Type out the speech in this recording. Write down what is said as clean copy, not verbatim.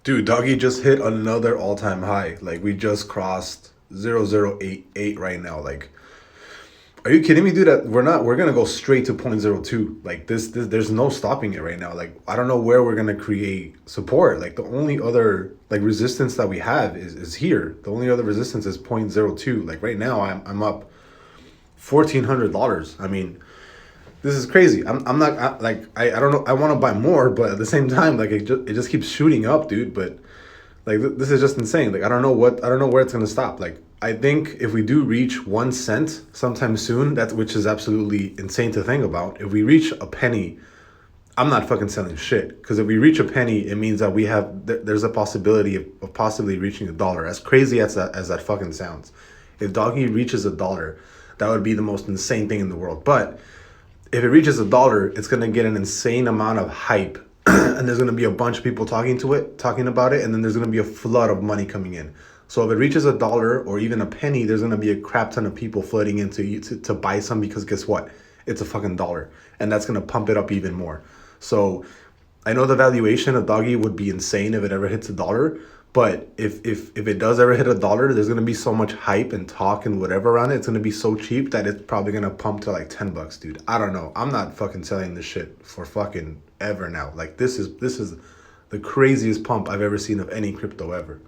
Dude, doggy just hit another all-time high. Like we just crossed 0088 right now. Like, are you kidding me, dude? That we're gonna go straight to point zero 0.02. Like this, there's no stopping it right now. Like I don't know where we're gonna create support. Like the only other like resistance that we have is here. The only other resistance is point zero 0.02. Like right now, I'm up $1,400. I mean, this is crazy. I'm not I don't know. I want to buy more, but at the same time, like it just keeps shooting up, dude. But like this is just insane. Like I don't know where it's gonna stop. Like I think if we do reach 1 cent sometime soon, that which is absolutely insane to think about. If we reach a penny, I'm not fucking selling shit, because if we reach a penny, it means that there's a possibility of possibly reaching a dollar. As crazy as that fucking sounds, if doggy reaches a dollar, that would be the most insane thing in the world. But if it reaches a dollar, it's gonna get an insane amount of hype, and there's gonna be a bunch of people talking about it, and then there's gonna be a flood of money coming in. So if it reaches a dollar or even a penny, there's gonna be a crap ton of people flooding into you to buy some, because guess what? It's a fucking dollar, and that's gonna pump it up even more. So I know the valuation of doggy would be insane if it ever hits a dollar, but if it does ever hit a dollar, there's gonna be so much hype and talk and whatever around it. It's gonna be so cheap that it's probably gonna pump to like $10, dude. I don't know. I'm not fucking selling this shit for fucking ever now. Like this is the craziest pump I've ever seen of any crypto ever.